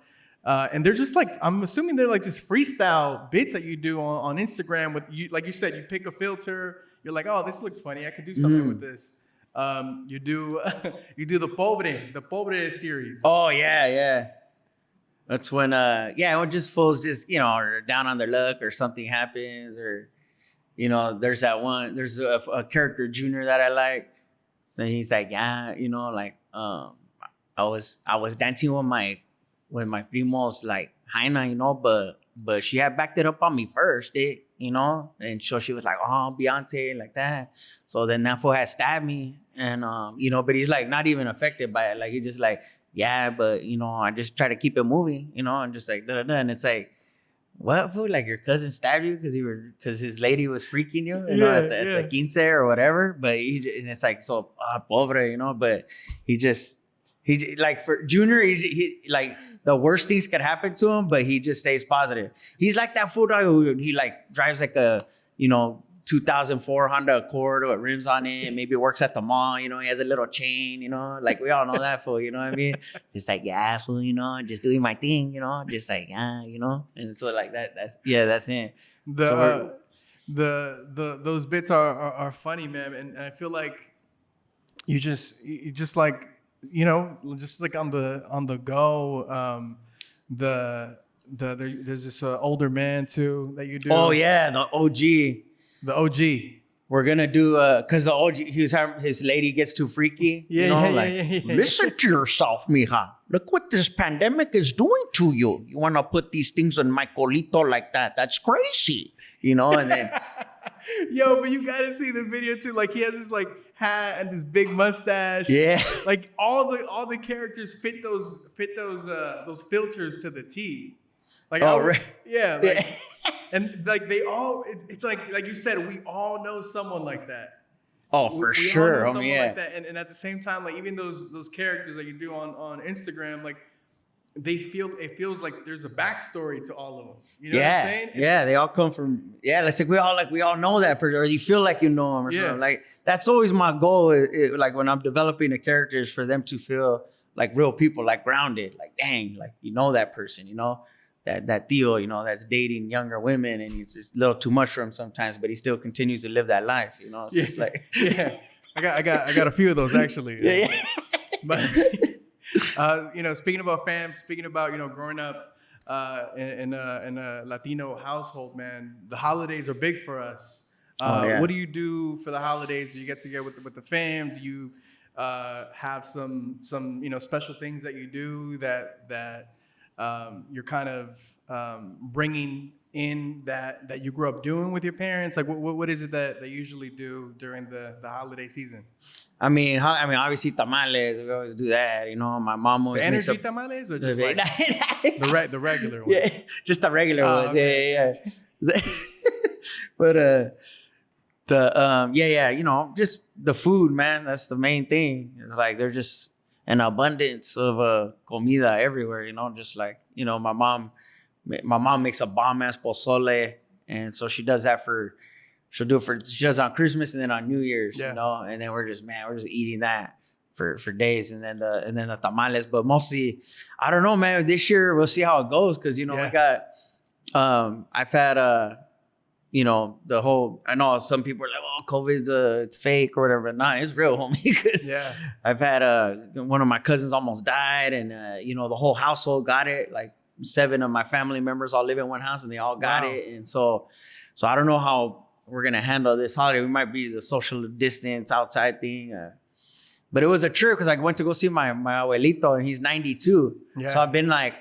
and they're just like, I'm assuming they're like just freestyle bits that you do on Instagram with you. Like you said, you pick a filter. You're like, oh, this looks funny. I could do something with this. You do the Pobre series. Oh yeah. That's when when just fools just, you know, are down on their luck or something happens, or, you know, there's a character Junior that I like. And he's like, yeah, you know, like I was dancing with my primos like Jaina, you know, but she had backed it up on me first, you know, and so she was like, oh, Beyonce, like that. So then that fool had stabbed me, and you know, but he's like not even affected by it. Like he just like, yeah, but you know, I just try to keep it moving, you know, and just like, and it's like, what, fool? Like your cousin stabbed you because his lady was freaking you, you know, at the quince or whatever. But and it's like, so pobre, you know. But he like, for Junior, he like the worst things could happen to him, but he just stays positive. He's like that fool dog who he like drives like a, you know, 2004 Honda Accord with rims on it, and maybe works at the mall, you know, he has a little chain, you know, like we all know that fool, you know what I mean? Just like, yeah, fool, you know, just doing my thing, you know, just like, yeah, you know, and so like that's it. Those bits are funny, man, and I feel like you just like, you know, just like on the go, there's this older man too that you do. Oh yeah, the OG. The OG. We're gonna do cause the OG, his lady gets too freaky. Listen to yourself, mija. Look what this pandemic is doing to you. You wanna put these things on my colito like that? That's crazy. You know, and then yo, but you gotta see the video too. Like he has this like hat and this big mustache. Yeah. Like all the characters fit those filters to the T. Like, right. Yeah. Like, and like they all, it's like you said, we all know someone like that. Oh, for sure. All know someone like that. And at the same time, like even those characters that you do on Instagram, like it feels like there's a backstory to all of them. You know what I'm saying? Yeah, they all come from, it's like we all know that person, or you feel like you know them or something. Like that's always my goal. Like when I'm developing the characters, for them to feel like real people, like grounded, like dang, like you know that person, you know. That Theo, you know, that's dating younger women, and it's just a little too much for him sometimes, but he still continues to live that life, you know. It's just like I got a few of those actually. Yeah. But you know, speaking about fam, speaking about, you know, growing up in a Latino household, man, the holidays are big for us. What do you do for the holidays? Do you get together with the fam? Do you have some you know, special things that you do that you're kind of bringing in that you grew up doing with your parents? Like, what is it that they usually do during the holiday season? I mean, obviously tamales. We always do that. You know, my mom always The makes energy tamales, or just like the the regular ones? yeah, just the regular Oh, ones. okay. Yeah. But you know, just the food, man. That's the main thing. It's like there's just an abundance of comida everywhere. You know, just like, you know, my mom makes a bomb ass pozole, and so she does that she does it on Christmas and then on New Year's. Yeah. You know, and then we're just eating that for days, and then the tamales. But mostly, I don't know, man. This year we'll see how it goes, because you know we got I've had you know, the whole, I know some people are like, oh, COVID's it's fake or whatever. But nah, it's real, homie. Because I've had one of my cousins almost died, and you know, the whole household got it. Like 7 of my family members all live in one house, and they all got it. And so I don't know how we're gonna handle this holiday. We might be the social distance outside thing. But it was a trip, because I went to go see my abuelito, and he's 92. Yeah. So I've been like,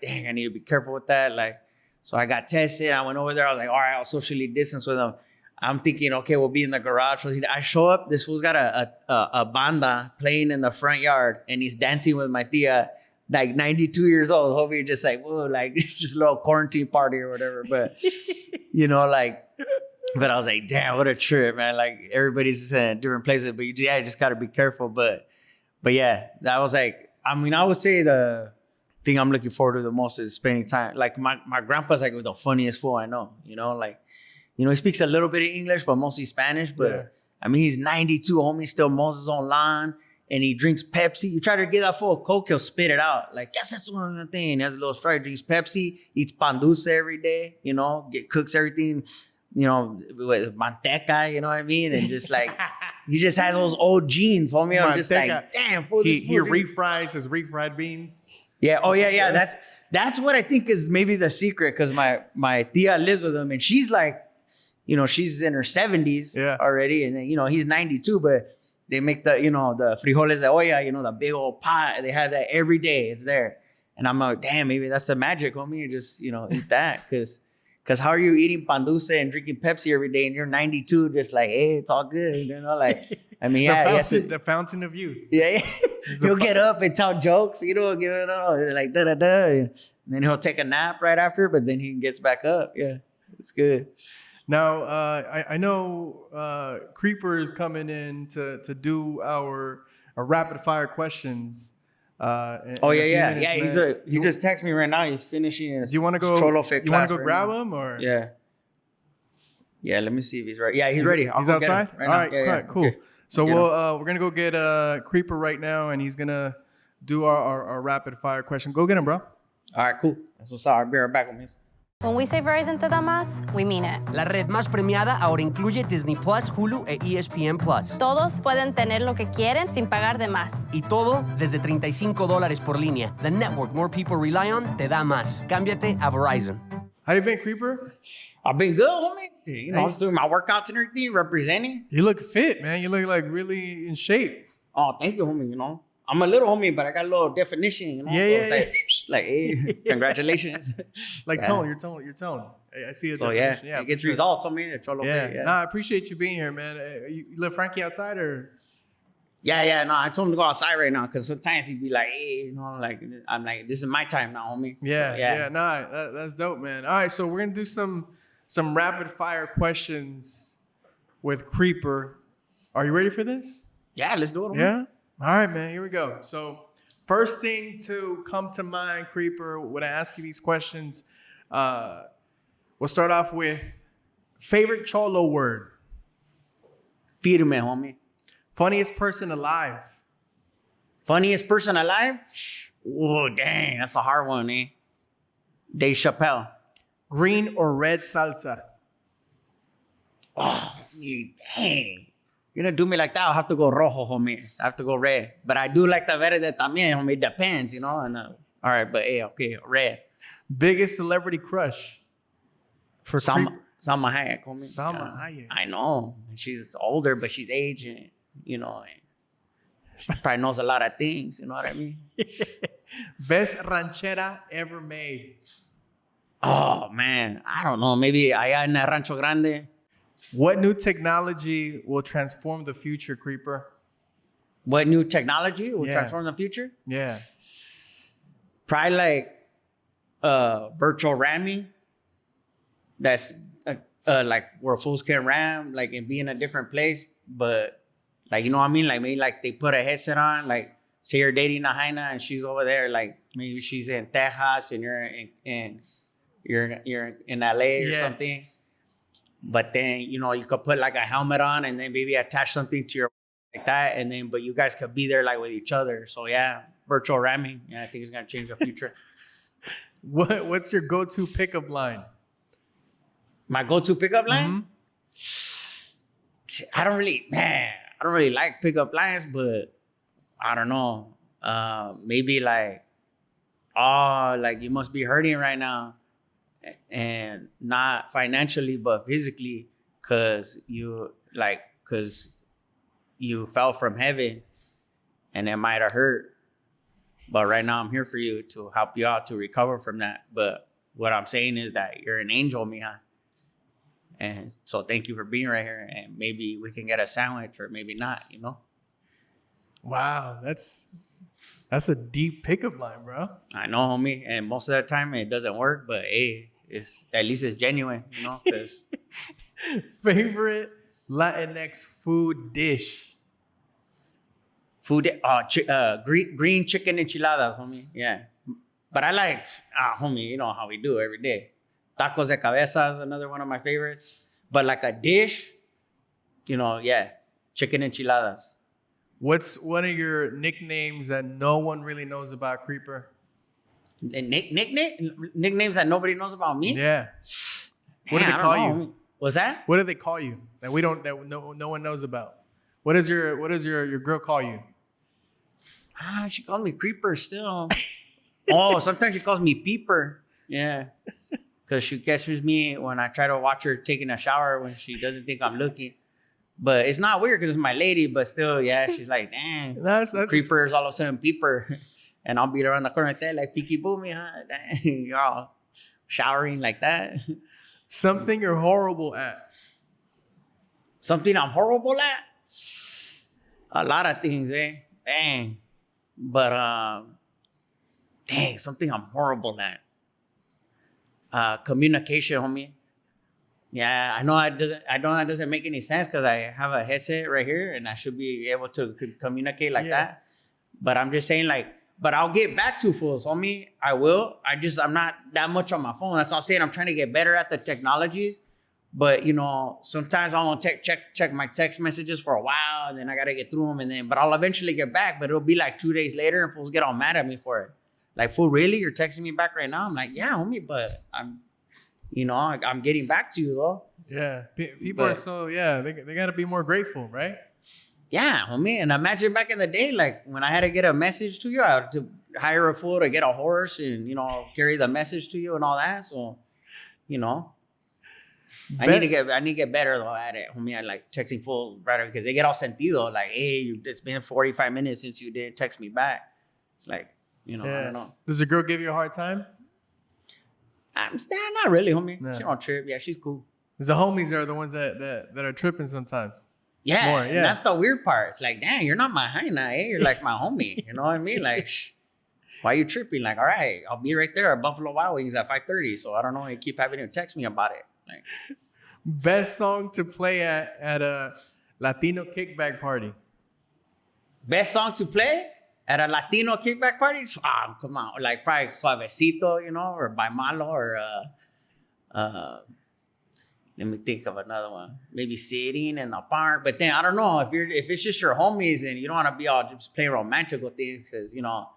dang, I need to be careful with that. Like, so I got tested. I went over there. I was like, all right, I'll socially distance with him. I'm thinking, okay, we'll be in the garage. So I show up. This fool's got a banda playing in the front yard, and he's dancing with my tia, like 92 years old. Homie, just like, whoa, like just a little quarantine party or whatever. But you know, like, but I was like, damn, what a trip, man. Like, everybody's in different places, but you just got to be careful. But yeah, that was like, I mean, I would say the thing I'm looking forward to the most is spending time. Like, my grandpa's like the funniest fool I know, you know, like, you know, he speaks a little bit of English, but mostly Spanish. But I mean, he's 92, homie, still mows his own lawn, and he drinks Pepsi. You try to get that fool a Coke, he'll spit it out. Like, yes, that's one thing. He has a little strike, drinks Pepsi, eats pan dulce every day, you know, cooks everything, you know, with manteca, you know what I mean? And just like, he just has those old genes, homie. I'm just like, damn, fool. He refries his refried beans. Yeah. Oh, yeah. That's what I think is maybe the secret, because my tia lives with him, and she's like, you know, she's in her 70s already, and then, you know, he's 92, but they make the, you know, the frijoles de olla, you know, the big old pot. They have that every day. It's there. And I'm like, damn, maybe that's the magic, homie. You just, you know, eat that, because how are you eating pan dulce and drinking Pepsi every day, and you're 92, just like, hey, it's all good, you know, like, I mean, the fountain of youth. Yeah. He'll get up and tell jokes, you know, give it all, like, da-da-da. And then he'll take a nap right after, but then he gets back up. Yeah, it's good. Now, I know Creeper is coming in to do our rapid fire questions. He just texted me right now. He's finishing his. Do you want to go? You want to go grab him, or? Yeah. Let me see if he's ready. Yeah, he's ready. He's outside. All right, cool. Okay. So we're gonna go get Creeper right now, and he's gonna do our rapid fire question. Go get him, bro. All right, cool. That's what's up. I'll be right back with me. When we say Verizon te da más, we mean it. La red más premiada ahora incluye Disney Plus, Hulu e ESPN Plus. Todos pueden tener lo que quieren sin pagar de más. Y todo desde $35 por línea. The network more people rely on te da más. Cámbiate a Verizon. How you been, Creeper? I've been good, homie. You know, I was doing my workouts and everything, representing. You look fit, man. You look like really in shape. Oh, thank you, homie. You know, I'm a little homie, but I got a little definition. You know, like, hey, congratulations. Like tone, your tone. I see it. So it gets results on me. Yeah. Nah, I appreciate you being here, man. You let Frankie outside, or? Yeah. No, I told him to go outside right now, because sometimes he'd be like, hey, you know, like, I'm like, this is my time now, homie. Yeah. Nah, that's dope, man. All right, so we're gonna do some rapid fire questions with Creeper. Are you ready for this? Yeah, let's do it. Homie. Yeah. All right, man. Here we go. So, first thing to come to mind, Creeper, when I ask you these questions, we'll start off with favorite Cholo word. Firme, homie. Funniest person alive. Funniest person alive? Oh, dang, that's a hard one, eh? Dave Chappelle. Green or red salsa? Oh, dang. You're gonna do me like that, I'll have to go rojo, homie. I have to go red. But I do like the verde también, homie. It depends, you know? And, all right, but okay, red. Biggest celebrity crush? For Salma Hayek, homie. Salma Hayek. I know. She's older, but she's aging, you know. She probably knows a lot of things, you know what I mean? Best ranchera ever made? Oh man, I don't know. Maybe allá en el Rancho Grande. What new technology will transform the future, Creeper? What new technology will Yeah. transform the future? Yeah. Probably like virtual ramming. That's like where fools can ram, like and be in a different place. But like, you know what I mean? Like maybe like they put a headset on, like say you're dating a Jaina and she's over there, like maybe she's in Texas and you're in LA or Yeah. something. But then, you know, you could put like a helmet on and then maybe attach something to your like that. And then, but you guys could be there like with each other. So yeah, virtual ramming. Yeah, I think it's going to change the future. What's your go-to pickup line? My go-to pickup line? I don't really like pickup lines, but I don't know. Maybe like, oh, like you must be hurting right now. And not financially, but physically, because you fell from heaven and it might have hurt. But right now I'm here for you to help you out to recover from that. But what I'm saying is that you're an angel, mija. And so thank you for being right here. And maybe we can get a sandwich or maybe not, you know? Wow, that's a deep pickup line, bro. I know, homie. And most of the time it doesn't work, but hey, at least it's genuine, you know? Because Favorite Latinx food dish? food, green chicken enchiladas, homie. Yeah. But I like, homie, you know how we do every day. Tacos de cabeza is another one of my favorites. But like a dish, you know, yeah, chicken enchiladas. What's one of your nicknames that no one really knows about, Creeper? And nicknames that nobody knows about me? Yeah. What do Man, they I call don't you? know. What's that? What do they call you that no one knows about? What does your girl call you? She calls me Creeper still. Oh, sometimes she calls me Peeper. Yeah. Because she catches me when I try to watch her taking a shower when she doesn't think I'm looking. But it's not weird because it's my lady, but still, yeah, she's like, dang. That's Creeper is all of a sudden Peeper. And I'll be around the corner like that, like Peaky Boomy, huh? Dang, you're all showering like that. something you're horrible at. Something I'm horrible at? A lot of things, eh? Dang. But, dang, something I'm horrible at. Communication, homie. Yeah, I know that doesn't make any sense because I have a headset right here and I should be able to communicate like that. But I'm just saying, like, but I'll get back to fools, homie. I will. I'm not that much on my phone. That's not saying I'm trying to get better at the technologies. But, you know, sometimes I won't check my text messages for a while and then I got to get through them. But I'll eventually get back. But it'll be like 2 days later and fools get all mad at me for it. Like, fool, really? You're texting me back right now? I'm like, yeah, homie, but I'm getting back to you, though. Yeah. People are so, they got to be more grateful, right? Yeah, homie. And imagine back in the day, like when I had to get a message to you, I had to hire a fool to get a horse and, you know, carry the message to you and all that. So, you know, I need to get better though at it, homie. I like texting fools right because they get all sentido. Like, hey, it's been 45 minutes since you didn't text me back. It's like, you know, I don't know. Does the girl give you a hard time? Not really, homie. No. She don't trip. Yeah, she's cool. 'Cause the homies are the ones that are tripping sometimes. Yeah, More, and yeah. that's the weird part. It's like, dang, you're not my hyena, eh? You're like my homie. You know what I mean? Like, why are you tripping? Like, all right, I'll be right there at Buffalo Wild Wings at 5:30. So I don't know. You keep having to text me about it. Like, Best song to play at a Latino kickback party. best song to play at a Latino kickback party? Come on, like probably Suavecito, you know, or By Malo, or let me think of another one. Maybe Sitting in the Park. But then I don't know if it's just your homies and you don't want to be all just playing romantic with things because, you know,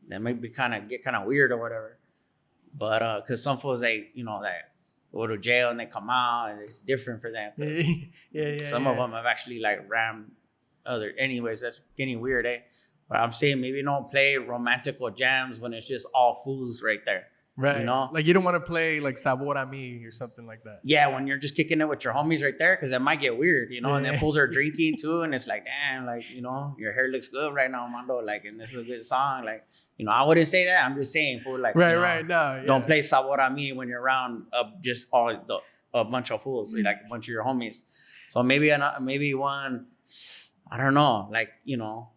that may be get kind of weird or whatever. But because some fools, you know, that go to jail and they come out and it's different for them. Some of them have actually like rammed other. Anyways, that's getting weird, eh? But I'm saying maybe don't play romantical jams when it's just all fools right there. Right. You know? Like you don't want to play like Sabor a Mi or something like that. Yeah, when you're just kicking it with your homies right there, because it might get weird, you know, and then Yeah. fools are drinking too, and it's like, damn, like, you know, your hair looks good right now, Mondo, like, and this is a good song. Like, you know, I wouldn't say that. I'm just saying, fool, like, Right, you know, right. No, yeah. don't play Sabor a Mi when you're around just a bunch of fools, like a bunch of your homies. So maybe one, I don't know, like, you know,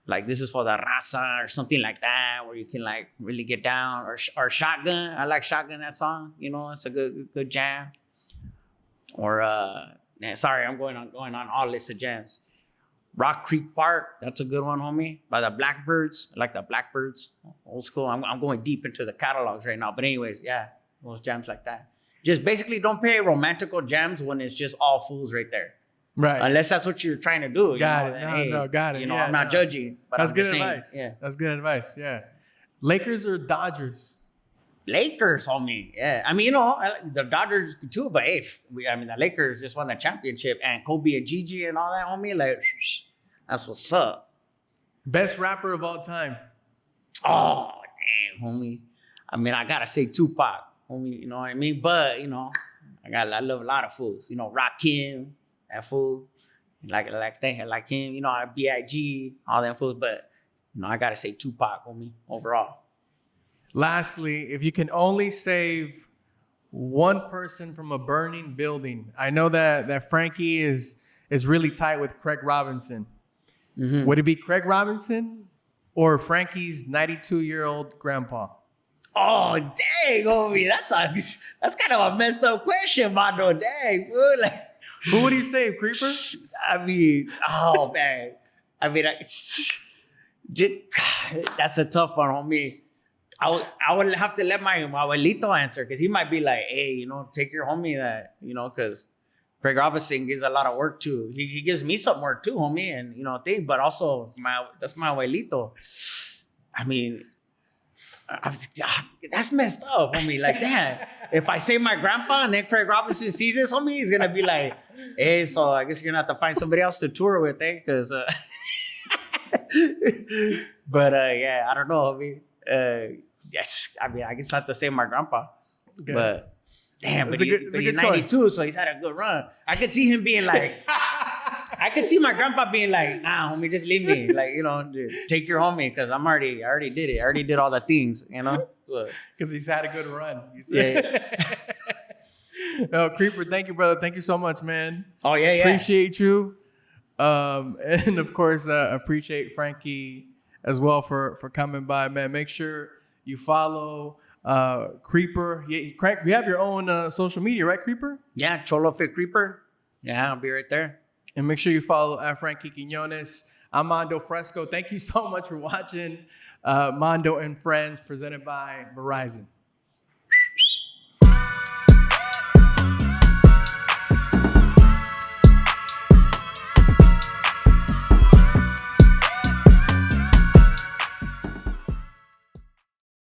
like this is for the raza or something like that, where you can like really get down, or Shotgun. I like Shotgun, that song. You know, it's a good jam. Or sorry, I'm going on all list of jams. Rock Creek Park, that's a good one, homie. By the Blackbirds, I like the Blackbirds, old school. I'm going deep into the catalogs right now, but anyways, yeah, those jams like that. Just basically don't play romantical jams when it's just all fools right there. Right. Unless that's what you're trying to do. Got you it. know, No, then, no, got it. You know, Yeah, I'm not no. judging, but That's I'm good just saying, advice. yeah. That's good advice. Yeah. Lakers or Dodgers? Lakers, homie. Yeah. I mean, you know, I like the Dodgers too, but hey, the Lakers just won the championship, and Kobe and Gigi and all that, homie. Like, that's what's up. Best rapper of all time? Oh, damn, homie. I mean, I gotta say Tupac, homie. You know what I mean? But you know, I love a lot of fools. You know, Rakim, that fool. Like him. You know, B.I.G. all them fools. But you know, I gotta say Tupac, homie. Overall. Lastly, if you can only save one person from a burning building, I know that Frankie is really tight with Craig Robinson. Mm-hmm. Would it be Craig Robinson or Frankie's 92-year-old grandpa? Oh, dang, homie. That's kind of a messed up question, Mondo. Dang, fool. Like, Who would you save, Creeper? I mean, oh, man. I mean, that's a tough one, homie. I would have to let my abuelito answer, because he might be like, hey, you know, take your homie that, you know, because Craig Robinson gives a lot of work too. He gives me some work too, homie, and, you know, but also that's my abuelito. I mean, that's messed up, homie. Like that. If I say my grandpa and then Craig Robinson sees this, homie, he's gonna be like, hey, so I guess you're gonna have to find somebody else to tour with, eh? Because but yeah, I don't know, homie. Yes, I mean, I guess I have to say my grandpa. Okay. But damn, It's but, a good- it's a he's good 92, choice. so he's had a good run. I could see him being like, I could see my grandpa being like, nah, homie, just leave me. Like, you know, dude, take your homie, because I already did it. I already did all the things, you know? So, Because he's had a good run. You said. yeah. No, Creeper, thank you, brother. Thank you so much, man. Oh, yeah. Appreciate you. And of course, appreciate Frankie as well for coming by, man. Make sure you follow Creeper. You have your own social media, right, Creeper? Yeah, Cholo Fit Creeper. Yeah, I'll be right there. And make sure you follow at Frankie Quinones. I'm Mondo Fresco. Thank you so much for watching Mondo and Friends, presented by Verizon.